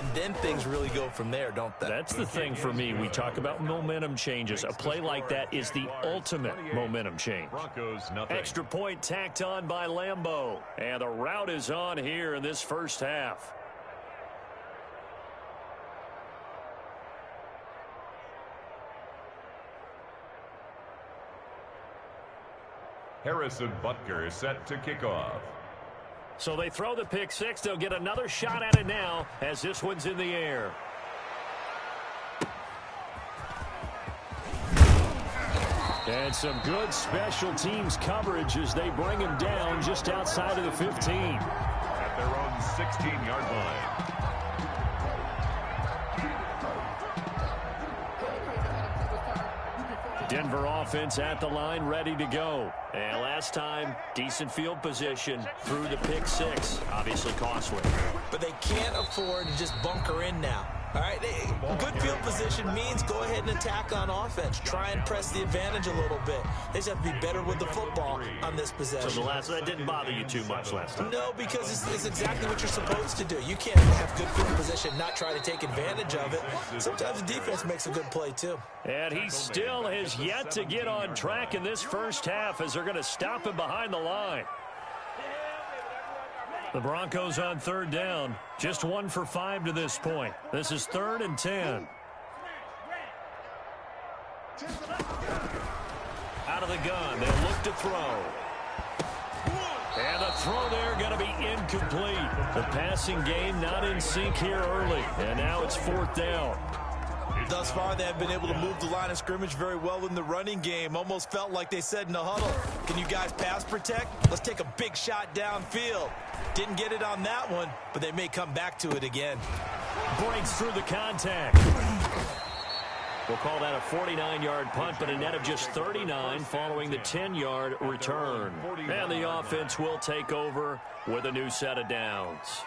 and then things really go from there, don't they? That's the thing for me. We talk about momentum changes. A play like that is the ultimate momentum change. Extra point tacked on by Lambeau. And the route is on here in this first half. Harrison Butker is set to kick off. So they throw the pick six. They'll get another shot at it now as this one's in the air. And some good special teams coverage as they bring him down just outside of the 15. At their own 16-yard line. Denver offense at the line, ready to go. And last time, decent field position through the pick six. Obviously costly. But they can't afford to just bunker in now. All right, good field position means go ahead and attack on offense. Try and press the advantage a little bit. They just have to be better with the football on this possession. So that didn't bother you too much last time? No, because it's exactly what you're supposed to do. You can't have good field position, not try to take advantage of it. Sometimes the defense makes a good play, too. And he still has yet to get on track in this first half as they're going to stop him behind the line. The Broncos on third down. Just 1 for 5 to this point. This is 3rd and 10. Out of the gun. They'll look to throw. And the throw there going to be incomplete. The passing game not in sync here early. And now it's 4th down. Thus far, they have been able to move the line of scrimmage very well in the running game. Almost felt like they said in the huddle, can you guys pass protect? Let's take a big shot downfield. Didn't get it on that one, but they may come back to it again. Breaks through the contact. We'll call that a 49-yard punt, but a net of just 39 following the 10-yard return. And the offense will take over with a new set of downs.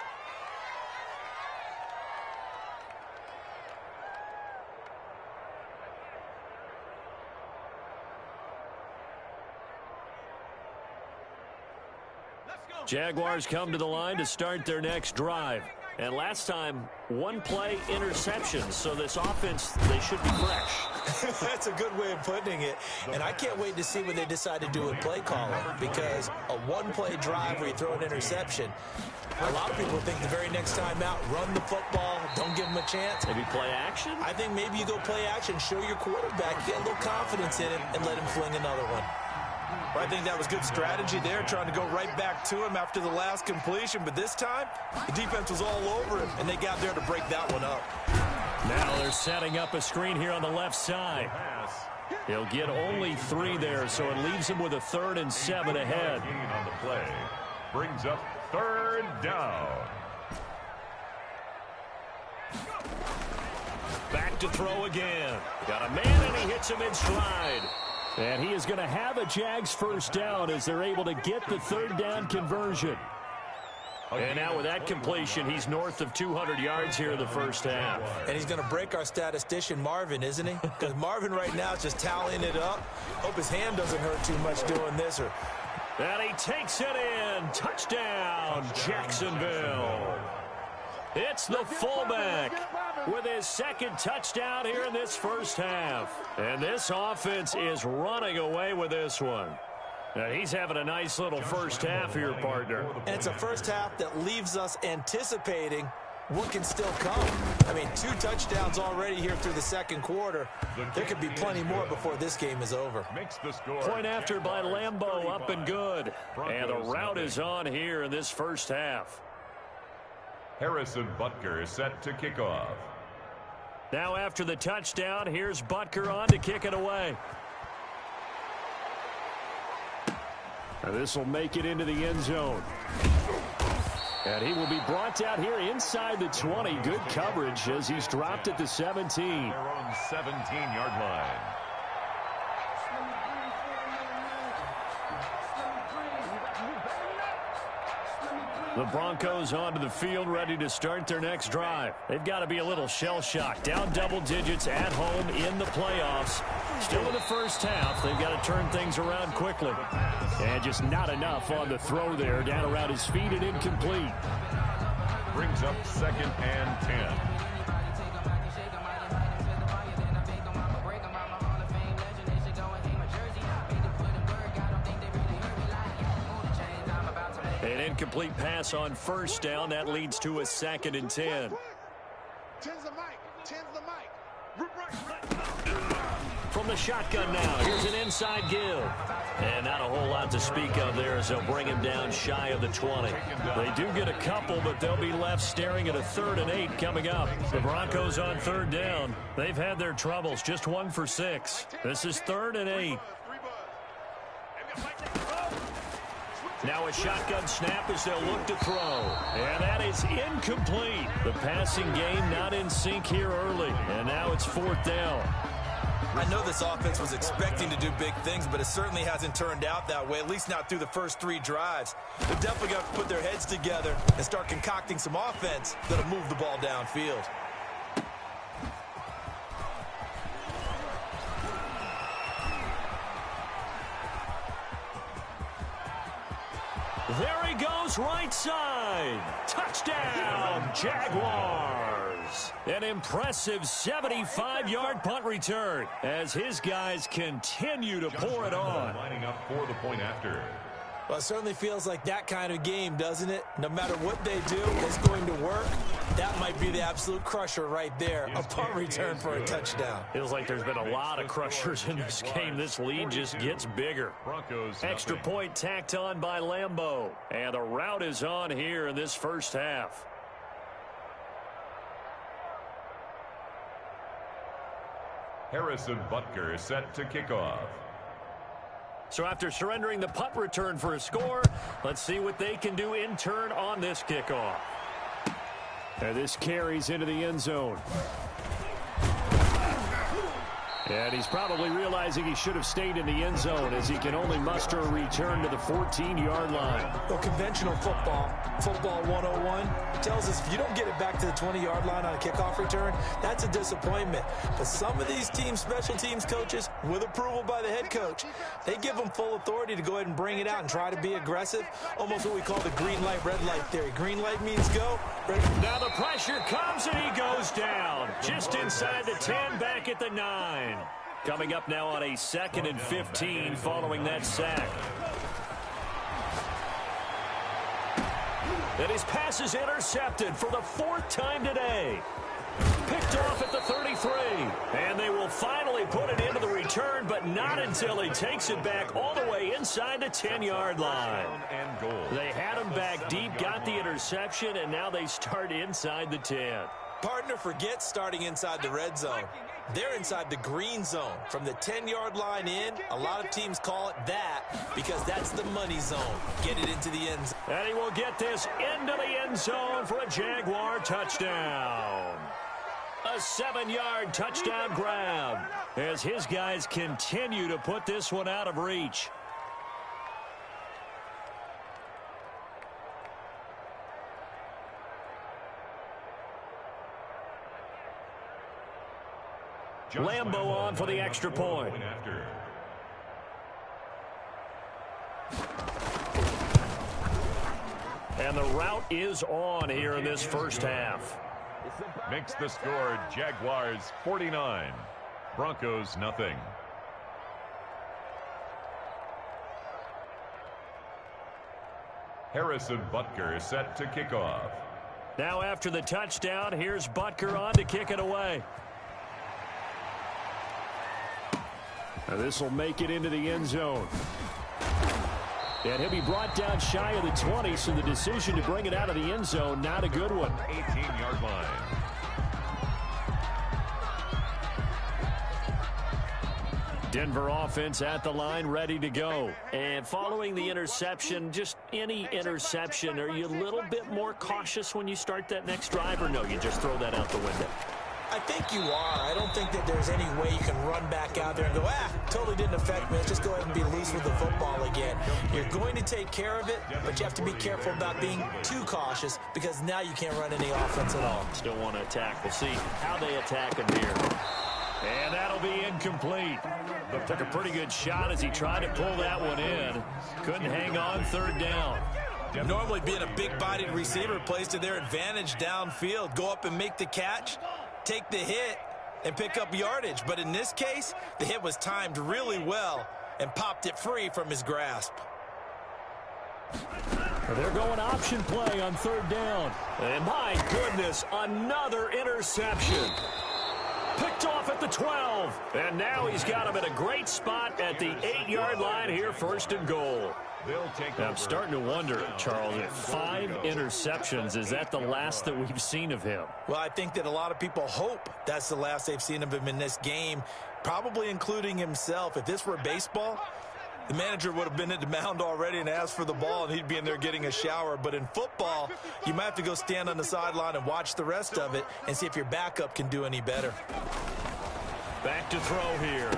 Jaguars come to the line to start their next drive. And last time, 1-play interception. So this offense, they should be fresh. That's a good way of putting it. And I can't wait to see what they decide to do with play calling. Because a 1-play drive where you throw an interception, a lot of people think the very next time out, run the football, don't give them a chance. Maybe play action? I think maybe you go play action, show your quarterback, get a little confidence in him, and let him fling another one. Well, I think that was good strategy there, trying to go right back to him after the last completion. But this time, the defense was all over him, and they got there to break that one up. Now they're setting up a screen here on the left side. He'll get only 3 there, so it leaves him with a 3rd and 7 ahead. On the play brings up 3rd down. Back to throw again. Got a man, and he hits him in stride. And he is going to have a Jags first down as they're able to get the 3rd down conversion. And now with that completion, he's north of 200 yards here in the first half. And he's going to break our statistician, Marvin, isn't he? Because Marvin right now is just tallying it up. Hope his hand doesn't hurt too much doing this. And he takes it in. Touchdown, Jacksonville. It's the fullback with his 2nd touchdown here in this first half. And this offense is running away with this one. Now he's having a nice little first half here, partner. And it's a first half that leaves us anticipating what can still come. I mean, 2 touchdowns already here through the 2nd quarter. There could be plenty more before this game is over. Point after by Lambeau, up and good. And the route is on here in this first half. Harrison Butker is set to kick off. Now after the touchdown, here's Butker on to kick it away. And this will make it into the end zone. And he will be brought out here inside the 20. Good coverage as he's dropped at the 17. Their own 17-yard line. The Broncos onto the field, ready to start their next drive. They've got to be a little shell-shocked. Down double digits at home in the playoffs. Still in the first half. They've got to turn things around quickly. And just not enough on the throw there. Down around his feet and incomplete. brings up 2nd and 10. An incomplete pass on 1st down. That leads to a 2nd and 10. From the shotgun now, here's an inside give. And not a whole lot to speak of there as they'll bring him down shy of the 20. They do get a couple, but they'll be left staring at a 3rd and 8 coming up. The Broncos on 3rd down. They've had their troubles, just 1 for 6. This is 3rd and 8. Now a shotgun snap as they'll look to throw. And that is incomplete. The passing game not in sync here early. And now it's 4th down. I know this offense was expecting to do big things, but it certainly hasn't turned out that way, at least not through the first 3 drives. They're definitely going to put their heads together and start concocting some offense that'll move the ball downfield. There he goes, right side. Touchdown, Jaguars. An impressive 75-yard punt return as his guys continue to pour it on. Lining up for the point after. Well, it certainly feels like that kind of game, doesn't it? No matter what they do, it's going to work. That might be the absolute crusher right there, a punt return for a touchdown. Feels like there's been a lot of crushers in this game. This lead just gets bigger. Extra point tacked on by Lambeau. And the route is on here in this first half. Harrison Butker set to kick off. So after surrendering the punt return for a score, let's see what they can do in turn on this kickoff. And this carries into the end zone. And he's probably realizing he should have stayed in the end zone as he can only muster a return to the 14-yard line. Well, conventional football 101, tells us if you don't get it back to the 20-yard line on a kickoff return, that's a disappointment. But some of these team special teams coaches, with approval by the head coach, they give them full authority to go ahead and bring it out and try to be aggressive, almost what we call the green light, red light theory. Green light means go. Now the pressure comes and he goes down. Just inside the 10, back at the 9. Coming up now on a 2nd and 15 following that sack. And his pass is intercepted for the 4th time today. Picked off at the 33. And they will finally put it into the return, but not until he takes it back all the way inside the 10-yard line. They had him back deep, got the interception, and now they start inside the 10. Partner forgets starting inside the red zone. They're inside the green zone. From the 10-yard line in, a lot of teams call it that because that's the money zone. Get it into the end zone. And he will get this into the end zone for a Jaguar touchdown. A 7-yard touchdown grab as his guys continue to put this one out of reach. Lambeau on for the extra point. And the route is on here in this first half. Makes the score Jaguars 49, Broncos nothing. Harrison Butker set to kick off. Now after the touchdown, here's Butker on to kick it away. Now this will make it into the end zone. And he'll be brought down shy of the 20, so the decision to bring it out of the end zone, not a good one. 18-yard line. Denver offense at the line, ready to go. And following the interception, just any interception, are you a little bit more cautious when you start that next drive, or no, you just throw that out the window? I think you are. I don't think that there's any way you can run back out there and go, totally didn't affect me. Let's just go ahead and be loose with the football again. You're going to take care of it, but you have to be careful about being too cautious because now you can't run any offense at all. Still want to attack. We'll see how they attack him here. And that'll be incomplete. Took a pretty good shot as he tried to pull that one in. Couldn't hang on 3rd down. Normally being a big-bodied receiver plays to their advantage downfield. Go up and make the catch, take the hit, and pick up yardage. But in this case, the hit was timed really well and popped it free from his grasp. They're going option play on third down. And my goodness, another interception. Picked off at the 12. And now he's got him at a great spot at the 8-yard line here, first and goal. Now, I'm starting to wonder, Charles, if 5 interceptions, is that the last that we've seen of him? Well, I think that a lot of people hope that's the last they've seen of him in this game, probably including himself. If this were baseball, the manager would have been at the mound already and asked for the ball, and he'd be in there getting a shower. But in football, you might have to go stand on the sideline and watch the rest of it and see if your backup can do any better. Back to throw here.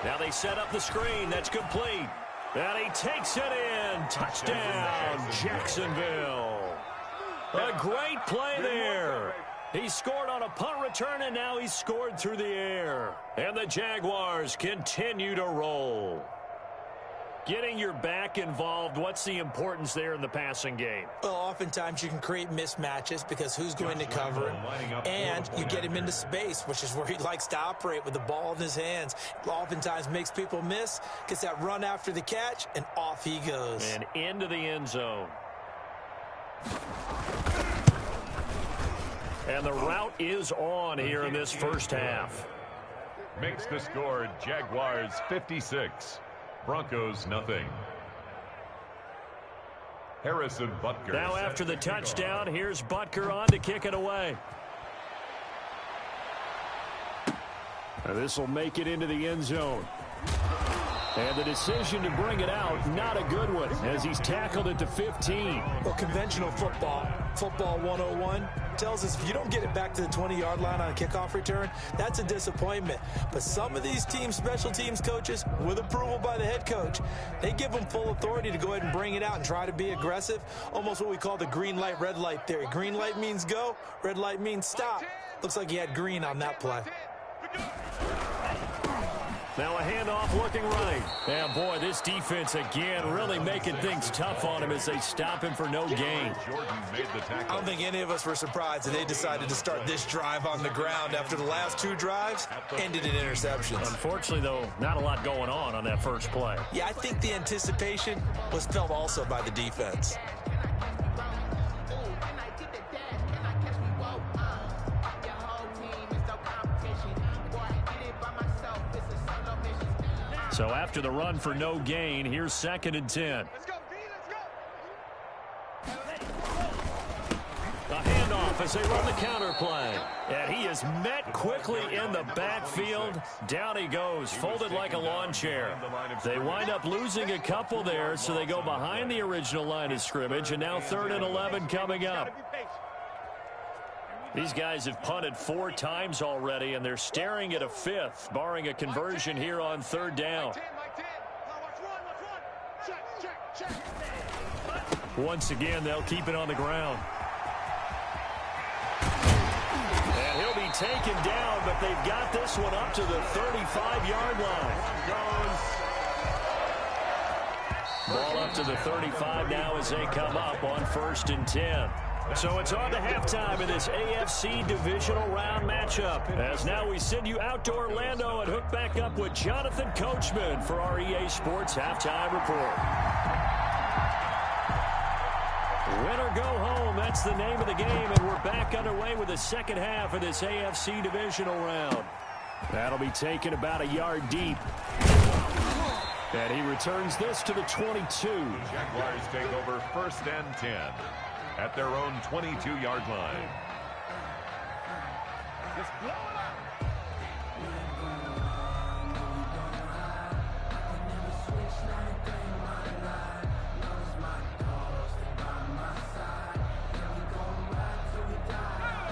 Now they set up the screen. That's complete. And he takes it in. Touchdown, Jacksonville. A great play there. He scored on a punt return, and now he's scored through the air. And the Jaguars continue to roll. Getting your back involved, what's the importance there in the passing game? Well, oftentimes you can create mismatches because who's going to cover him, and you get him into space, which is where he likes to operate with the ball in his hands. Oftentimes makes people miss, gets that run after the catch, and off he goes. And into the end zone. And the route is on here in this first half. Makes the score Jaguars 56. Broncos nothing. Harrison Butker. Now after the touchdown, here's Butker on to kick it away. This will make it into the end zone. And the decision to bring it out, not a good one, as he's tackled it to 15. Well, conventional football 101, tells us if you don't get it back to the 20-yard line on a kickoff return, that's a disappointment. But some of these teams, special teams coaches, with approval by the head coach, they give them full authority to go ahead and bring it out and try to be aggressive, almost what we call the green light, red light theory. Green light means go, red light means stop. Looks like he had green on that play. Now a handoff looking right. And boy, this defense again really making things tough on him as they stop him for no gain. I don't think any of us were surprised that they decided to start this drive on the ground after the last 2 drives ended in interceptions. Unfortunately, though, not a lot going on that first play. Yeah, I think the anticipation was felt also by the defense. So after the run for no gain, here's 2nd and 10. A handoff as they run the counter play. And he is met quickly in the backfield. Down he goes, folded like a lawn chair. They wind up losing a couple there, so they go behind the original line of scrimmage, and now 3rd and 11 coming up. These guys have punted 4 times already, and they're staring at a 5th, barring a conversion here on 3rd down. Once again, they'll keep it on the ground. And he'll be taken down, but they've got this one up to the 35-yard line. Ball up to the 35 now as they come up on 1st and 10. So it's on to halftime in this AFC divisional round matchup. As now we send you out to Orlando and hook back up with Jonathan Coachman for our EA Sports Halftime Report. Win or go home, that's the name of the game, and we're back underway with the second half of this AFC divisional round. That'll be taken about a yard deep. And he returns this to the 22. Jaguars take over 1st and 10. At their own 22-yard line.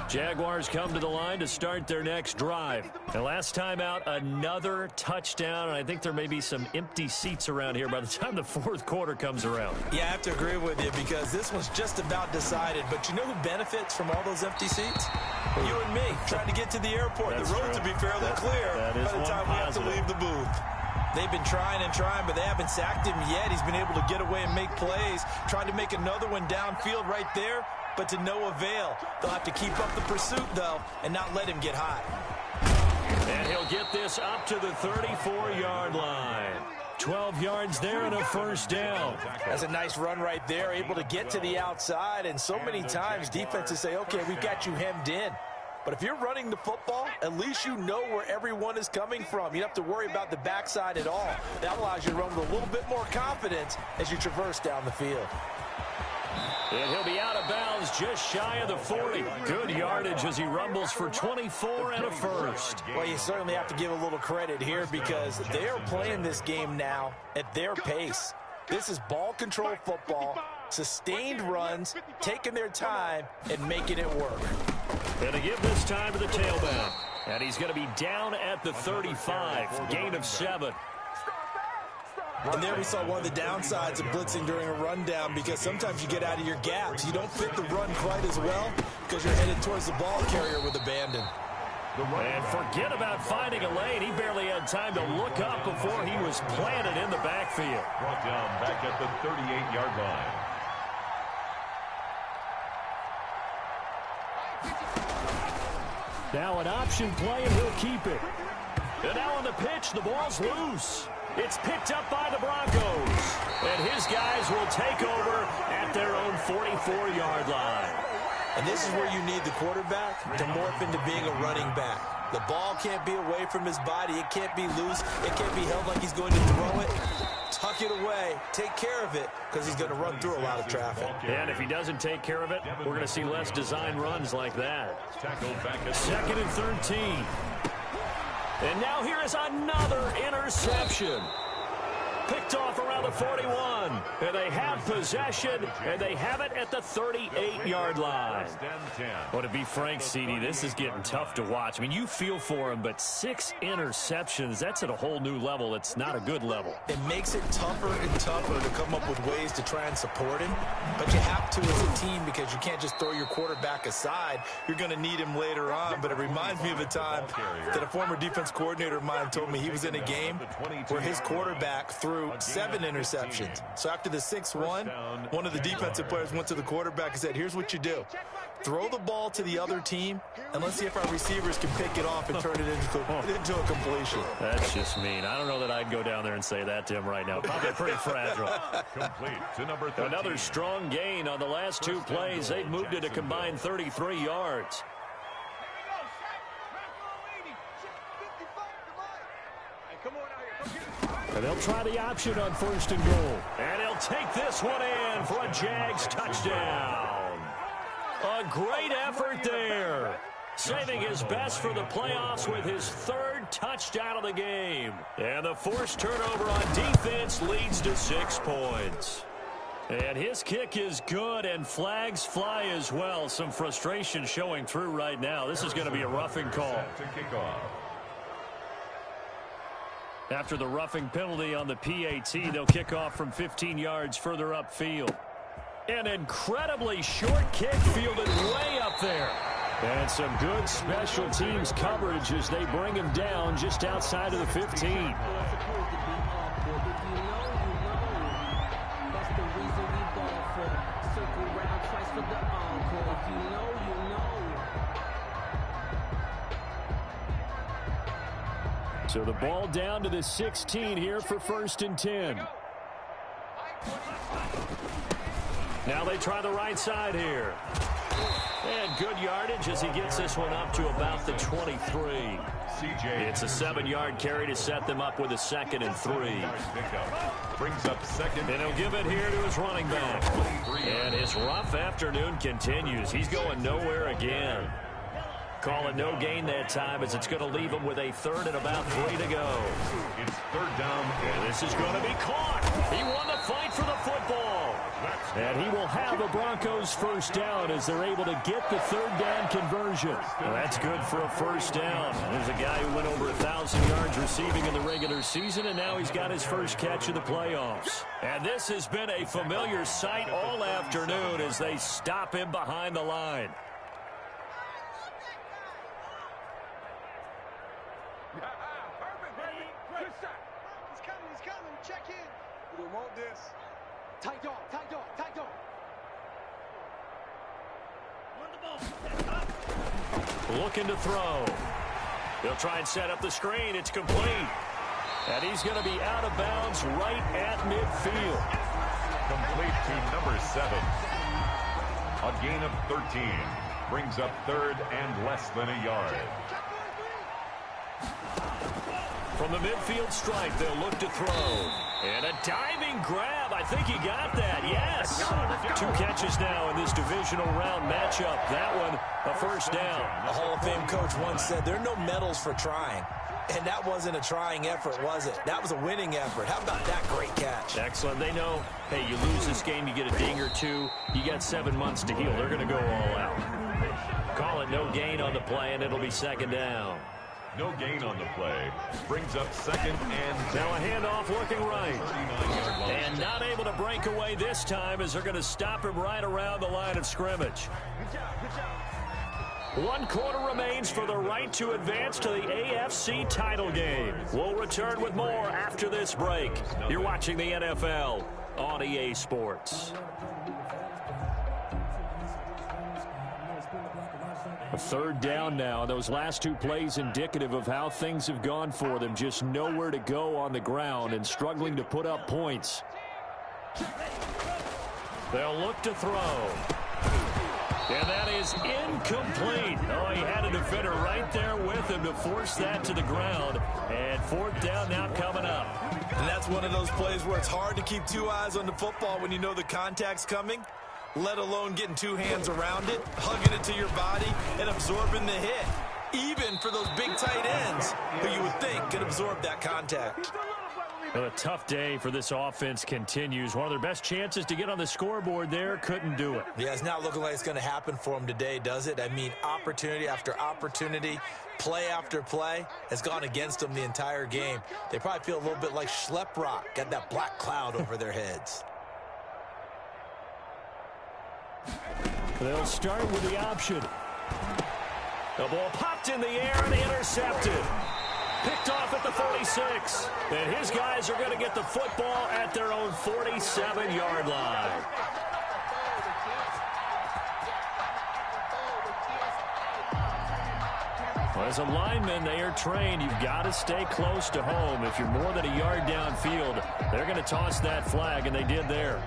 Jaguars come to the line to start their next drive. The last time out, another touchdown, and I think there may be some empty seats around here by the time the 4th quarter comes around. Yeah, I have to agree with you because this one's just about decided. But you know who benefits from all those empty seats? You and me, trying to get to the airport. That's the roads true. will be fairly clear by the time we have to leave the booth. They've been trying and trying, but they haven't sacked him yet. He's been able to get away and make plays. Tried to make another one downfield right there, but to no avail. They'll have to keep up the pursuit, though, and not let him get hot. And he'll get this up to the 34-yard line. 12 yards there and a first down. That's a nice run right there, able to get to the outside. And so many times defenses say, okay, we got you hemmed in. But if you're running the football, at least you know where everyone is coming from. You don't have to worry about the backside at all. That allows you to run with a little bit more confidence as you traverse down the field. And he'll be out of bounds just shy of the 40. Good yardage as he rumbles for 24 and a first. Well, you certainly have to give a little credit here because they are playing this game now at their pace. This is ball control football, sustained runs, taking their time, and making it work. And to give this time to the tailback. And he's going to be down at the 35, gain of 7. And there we saw one of the downsides of blitzing during a rundown because sometimes you get out of your gaps. You don't fit the run quite as well because you're headed towards the ball carrier with abandon. And forget about finding a lane. He barely had time to look up before he was planted in the backfield. Brought down back at the 38-yard line. Now an option play, and he'll keep it. And now on the pitch, the ball's loose. It's picked up by the Broncos. And his guys will take over at their own 44-yard line. And this is where you need the quarterback to morph into being a running back. The ball can't be away from his body. It can't be loose. It can't be held like he's going to throw it. Tuck it away. Take care of it because he's going to run through a lot of traffic. And if he doesn't take care of it, we're going to see less design runs like that. Second and 13. And now here is another interception. Picked off around the 41. And they have possession, and they have it at the 38-yard line. Well, to be frank, CD, this is getting tough to watch. I mean, you feel for him, but 6 interceptions, that's at a whole new level. It's not a good level. It makes it tougher and tougher to come up with ways to try and support him. But you have to as a team because you can't just throw your quarterback aside. You're going to need him later on. But it reminds me of a time that a former defense coordinator of mine told me he was in a game where his quarterback threw 7 interceptions. So after the 6-1, one of the defensive players went to the quarterback and said, here's what you do. Throw the ball to the other team, and let's see if our receivers can pick it off and turn it into a completion. That's just mean. I don't know that I'd go down there and say that to him right now. Probably pretty fragile. Complete to number 13. Another strong gain on the last 2 plays. They've moved it a combined 33 yards. And they'll try the option on first and goal. And he'll take this one in for a Jags touchdown. A great effort there. Saving his best for the playoffs with his 3rd touchdown of the game. And the forced turnover on defense leads to 6 points. And his kick is good, and flags fly as well. Some frustration showing through right now. This is going to be a roughing call. To kick off. After the roughing penalty on the PAT, they'll kick off from 15 yards further upfield. An incredibly short kick fielded way up there. And some good special teams coverage as they bring him down just outside of the 15. So the ball down to the 16 here for first and 10. Now they try the right side here. And good yardage as he gets this one up to about the 23. It's a 7-yard carry to set them up with a 2nd and 3. Brings up second. And he'll give it here to his running back. And his rough afternoon continues. He's going nowhere again. Call it no gain that time as it's going to leave him with a 3rd and about 3 to go. It's 3rd down. And this is going to be caught. He won the fight for the football. And he will have the Broncos first down as they're able to get the 3rd down conversion. Well, that's good for a first down. There's a guy who went over 1,000 yards receiving in the regular season, and now he's got his first catch of the playoffs. And this has been a familiar sight all afternoon as they stop him behind the line. He's coming. Check in. We don't want this. Tight dog. Looking to throw. He'll try and set up the screen. It's complete. And he's going to be out of bounds right at midfield. Complete to number 7. A gain of 13. Brings up third and less than a yard. From the midfield stripe, they'll look to throw. And a diving grab. I think he got that. Yes. 2 catches now in this divisional round matchup. That one, a first down. A Hall of Fame coach once said there are no medals for trying. And that wasn't a trying effort, was it? That was a winning effort. How about that great catch? Excellent. They know, hey, you lose this game, you get a ding or 2. You got 7 months to heal. They're going to go all out. Call it no gain on the play, and it'll be second down. No gain on the play. Brings up second and 10. Now a handoff looking right. And not able to break away this time as they're going to stop him right around the line of scrimmage. 1 quarter remains for the right to advance to the AFC title game. We'll return with more after this break. You're watching the NFL on EA Sports. A third down now. Those last 2 plays indicative of how things have gone for them. Just nowhere to go on the ground and struggling to put up points. They'll look to throw. And that is incomplete. Oh, he had a defender right there with him to force that to the ground. And 4th down now coming up. And that's one of those plays where it's hard to keep 2 eyes on the football when you know the contact's coming, let alone getting 2 hands around it, hugging it to your body, and absorbing the hit. Even for those big tight ends who you would think could absorb that contact. Well, a tough day for this offense continues. One of their best chances to get on the scoreboard there, couldn't do it. Yeah, it's not looking like it's going to happen for them today, does it? I mean, opportunity after opportunity, play after play has gone against them the entire game. They probably feel a little bit like Schleprock, got that black cloud over their heads. They'll start with the option. The ball popped in the air and intercepted. Picked off at the 46. And his guys are going to get the football at their own 47-yard line. Well, as a lineman, they are trained. You've got to stay close to home. If you're more than a yard downfield, they're going to toss that flag, and they did there.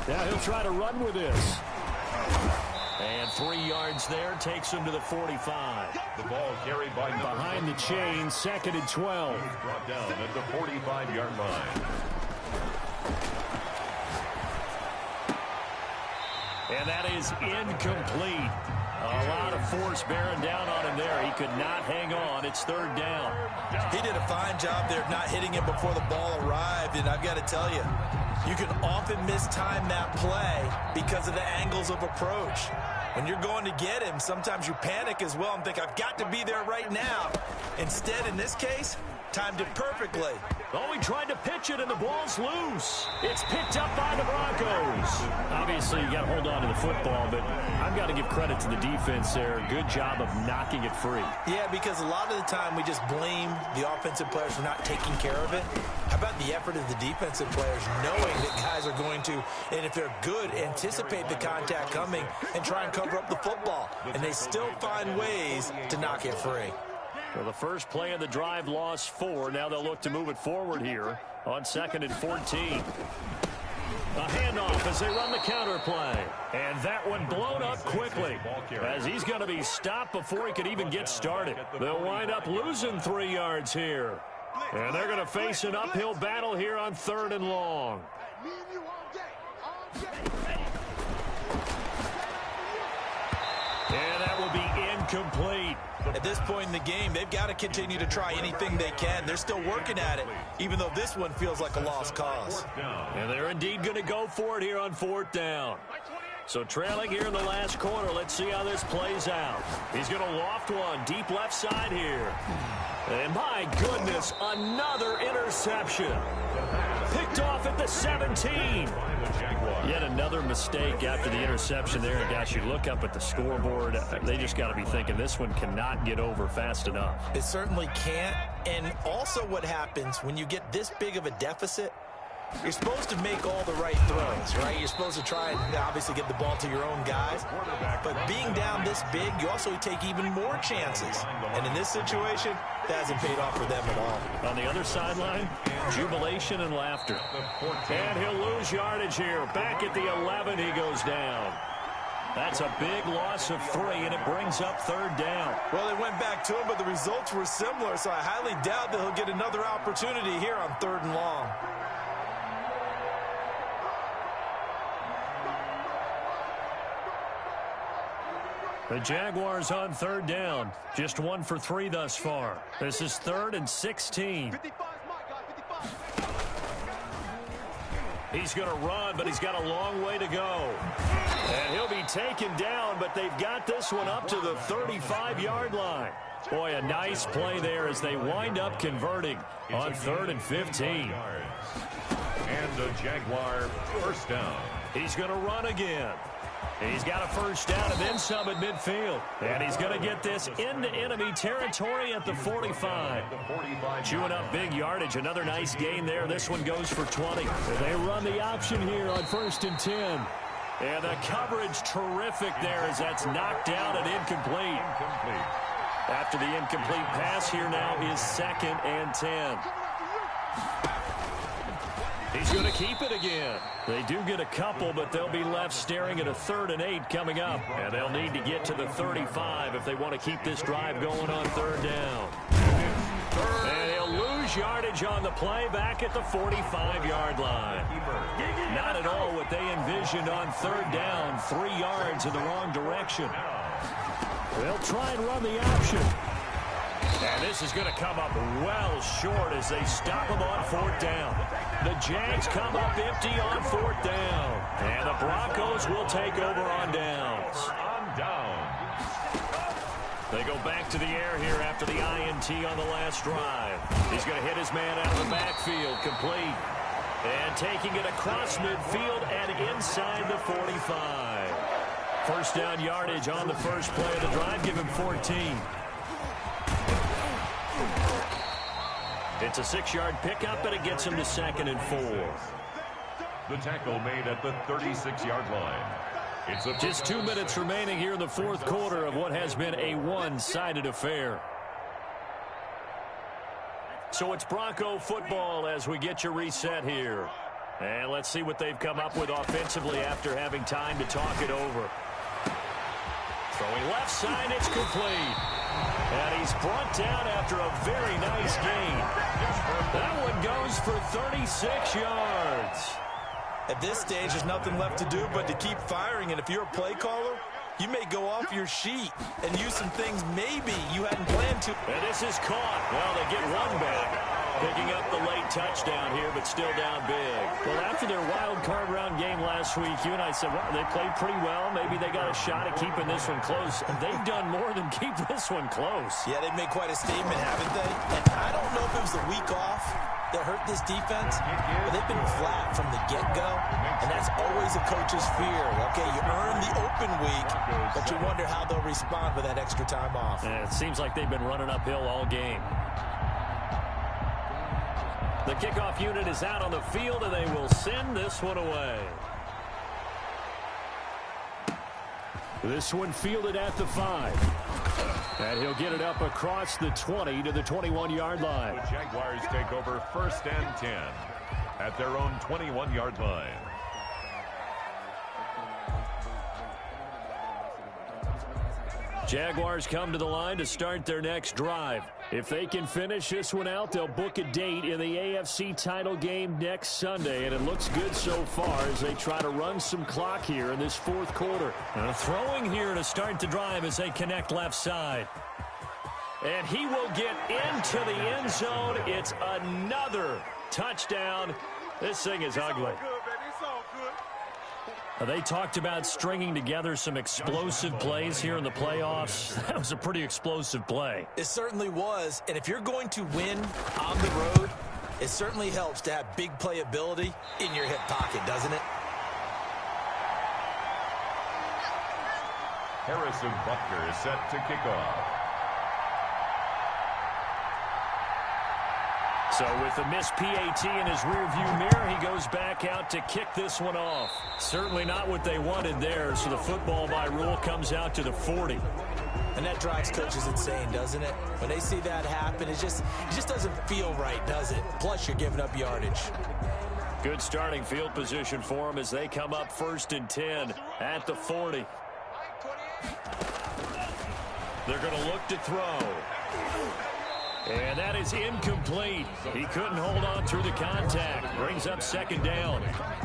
Now he'll try to run with this. And 3 yards there takes him to the 45. The ball carried by behind the chain, 2nd and 12. Brought down at the 45-yard line. And that is incomplete. A lot of force bearing down on him there. He could not hang on. It's 3rd down. He did a fine job there of not hitting it before the ball arrived, and I've got to tell you, you can often mistime that play because of the angles of approach. When you're going to get him, sometimes you panic as well and think, I've got to be there right now. Instead, in this case, timed it perfectly. Oh, he tried to pitch it, and the ball's loose. It's picked up by the Broncos. Obviously, you got to hold on to the football, but I've got to give credit to the defense there. Good job of knocking it free. Yeah, because a lot of the time we just blame the offensive players for not taking care of it. How about the effort of the defensive players knowing that guys are going to, and if they're good, anticipate the contact coming and try and cover up the football. And they still find ways to knock it free. Well, the first play of the drive lost 4. Now they'll look to move it forward here on 2nd and 14. A handoff as they run the counter play. And that one blown up quickly as he's going to be stopped before he could even get started. They'll wind up losing 3 yards here. And they're going to face an uphill battle here on 3rd and long. And that will be incomplete. At this point in the game, they've got to continue to try anything they can. They're still working at it, even though this one feels like a lost cause. And they're indeed going to go for it here on 4th down. So trailing here in the last quarter. Let's see how this plays out. He's going to loft one deep left side here. And my goodness, another interception. Picked off at the 17. Yet another mistake after the interception there. And gosh, you look up at the scoreboard, they just got to be thinking this one cannot get over fast enough. It certainly can't. And also what happens when you get this big of a deficit, you're supposed to make all the right throws, right? You're supposed to try and obviously get the ball to your own guys. But being down this big, you also take even more chances. And in this situation, that hasn't paid off for them at all. On the other sideline, jubilation and laughter. And he'll lose yardage here. Back at the 11, he goes down. That's a big loss of 3, and it brings up 3rd down. Well, they went back to him, but the results were similar, so I highly doubt that he'll get another opportunity here on 3rd and long. The Jaguars on 3rd down. Just 1 for 3 thus far. This is 3rd and 16. He's going to run, but he's got a long way to go. And he'll be taken down, but they've got this one up to the 35-yard line. Boy, a nice play there as they wind up converting on 3rd and 15. And the Jaguar first down. He's going to run again. He's got a first down and then some at midfield. And he's going to get this into enemy territory at the 45. Chewing up big yardage. Another nice gain there. This one goes for 20. They run the option here on 1st and 10. And the coverage terrific there as that's knocked down and incomplete. After the incomplete pass, here now is 2nd and 10. He's going to keep it again. They do get a couple, but they'll be left staring at a 3rd and 8 coming up. And they'll need to get to the 35 if they want to keep this drive going on 3rd down. And he'll lose yardage on the play back at the 45-yard line. Not at all what they envisioned on 3rd down. 3 yards in the wrong direction. They'll try and run the option. And this is going to come up well short as they stop him on 4th down. The Jags come up empty on 4th down. And the Broncos will take over on downs. They go back to the air here after the INT on the last drive. He's going to hit his man out of the backfield, complete. And taking it across midfield and inside the 45. First down yardage on the first play of the drive. Give him 14. It's a 6-yard pickup, but it gets him to 2nd and 4. The tackle made at the 36-yard line. It's just 2 minutes remaining here in the 4th quarter of what has been a one-sided affair. So it's Bronco football as we get you reset here. And let's see what they've come up with offensively after having time to talk it over. Throwing left side, it's complete. And he's brought down after a very nice gain. That one goes for 36 yards. At this stage, there's nothing left to do but to keep firing. And if you're a play caller, you may go off your sheet and use some things maybe you hadn't planned to. And this is caught. Well, they get one back. Picking up the late touchdown here, but still down big. Well, after their wild card round game last week, you and I said, well, they played pretty well. Maybe they got a shot at keeping this one close. They've done more than keep this one close. Yeah, they've made quite a statement, haven't they? And I don't know if it was the week off that hurt this defense, but they've been flat from the get-go, and that's always a coach's fear. Okay, you earn the open week, but you wonder how they'll respond with that extra time off. And it seems like they've been running uphill all game. The kickoff unit is out on the field, and they will send this one away. This one fielded at the 5. And he'll get it up across the 20 to the 21-yard line. The Jaguars take over 1st and 10 at their own 21-yard line. Jaguars come to the line to start their next drive. If they can finish this one out, they'll book a date in the AFC title game next Sunday, and it looks good so far as they try to run some clock here in this 4th quarter. And throwing here to start the drive as they connect left side. And he will get into the end zone. It's another touchdown. This thing is ugly. They talked about stringing together some explosive plays here in the playoffs. That was a pretty explosive play. It certainly was. And if you're going to win on the road, it certainly helps to have big playability in your hip pocket, doesn't it? Harrison Butker is set to kick off. So with the missed PAT in his rearview mirror, he goes back out to kick this one off. Certainly not what they wanted there, so the football by rule comes out to the 40. And that drives coaches insane, doesn't it? When they see that happen, it just doesn't feel right, does it? Plus, you're giving up yardage. Good starting field position for them as they come up 1st and 10 at the 40. They're going to look to throw. And that is incomplete. He couldn't hold on through the contact. Brings up 2nd down.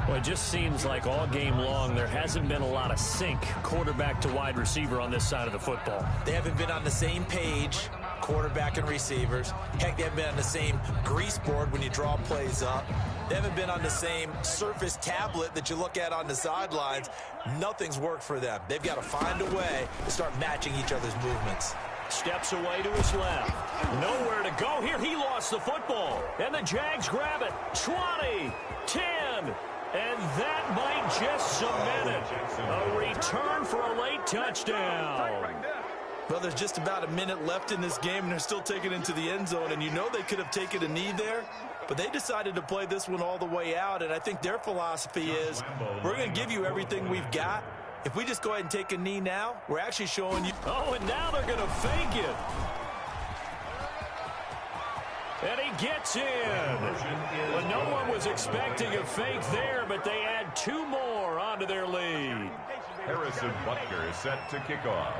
Well, it just seems like all game long there hasn't been a lot of sync quarterback to wide receiver on this side of the football. They haven't been on the same page, quarterback and receivers. Heck, they haven't been on the same grease board when you draw plays up. They haven't been on the same surface tablet that you look at on the sidelines. Nothing's worked for them. They've got to find a way to start matching each other's movements. Steps away to his left. Nowhere to go here. He lost the football. And the Jags grab it. 20, 10. And that might just cement it. A return for a late touchdown. Well, there's just about a minute left in this game, and they're still taking it into the end zone. And you know they could have taken a knee there, but they decided to play this one all the way out. And I think their philosophy is, we're going to give you everything we've got. If we just go ahead and take a knee now, we're actually showing you. Oh, and now they're going to fake it. And he gets in. Well, no one was expecting a fake there, but they add 2 more onto their lead. Harrison Butker is set to kick off.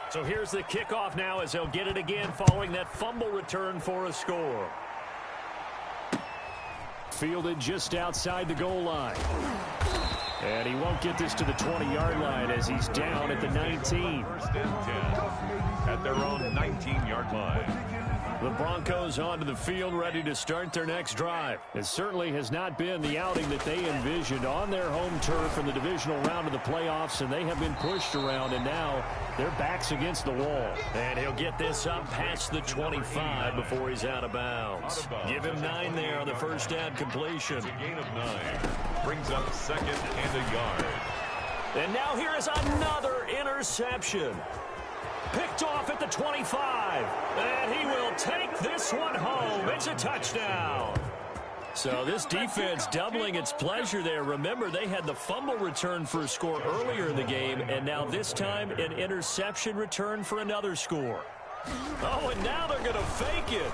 So here's the kickoff now as they'll get it again following that fumble return for a score. Fielded just outside the goal line. And he won't get this to the 20-yard line as he's down at the 19. 1st and 10 at their own 19-yard line. The Broncos onto the field ready to start their next drive. It certainly has not been the outing that they envisioned on their home turf in the divisional round of the playoffs, and they have been pushed around, and now their backs against the wall. And he'll get this up past the 25 before he's out of bounds. Give him 9 there on the first down completion. It's a gain of 9. Brings up 2nd and a yard. And now here is another interception. Picked off at the 25. And he will take this one home. It's a touchdown. So this defense doubling its pleasure there. Remember, they had the fumble return for a score earlier in the game, and now this time an interception return for another score. Oh, and now they're going to fake it.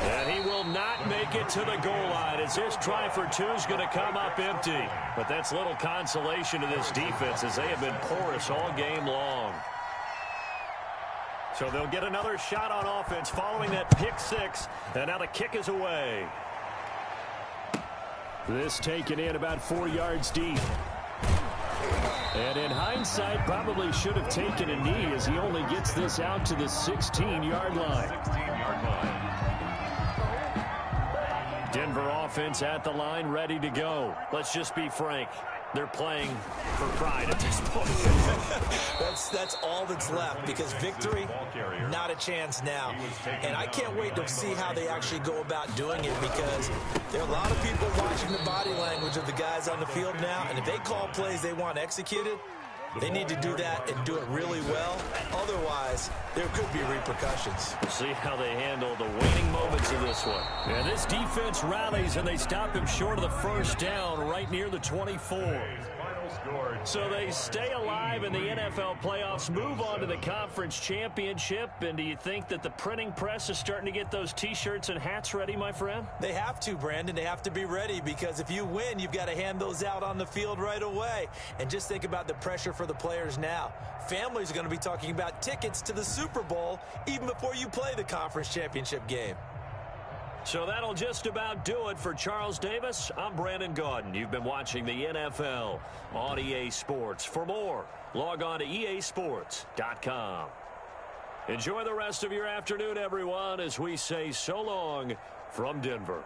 And he will not make it to the goal line as this try for 2 is going to come up empty. But that's little consolation to this defense as they have been porous all game long. So they'll get another shot on offense following that pick 6. And now the kick is away. This taken in about 4 yards deep. And in hindsight, probably should have taken a knee as he only gets this out to the 16-yard line. 16-yard line. Denver offense at the line, ready to go. Let's just be frank. They're playing for pride at this point. That's all that's left, because victory, not a chance now. And I can't wait to see how they actually go about doing it, because there are a lot of people watching the body language of the guys on the field now, and if they call plays they want executed, they need to do that and do it really well. Otherwise, there could be repercussions. We'll see how they handle the waning moments of this one. And this defense rallies, and they stop him short of the first down right near the 24. So they stay alive in the NFL playoffs, move on to the conference championship. And do you think that the printing press is starting to get those T-shirts and hats ready, my friend? They have to, Brandon. They have to be ready, because if you win, you've got to hand those out on the field right away. And just think about the pressure for the players now. Families are going to be talking about tickets to the Super Bowl even before you play the conference championship game. So that'll just about do it for Charles Davis. I'm Brandon Gaudin. You've been watching the NFL on EA Sports. For more, log on to easports.com. Enjoy the rest of your afternoon, everyone, as we say so long from Denver.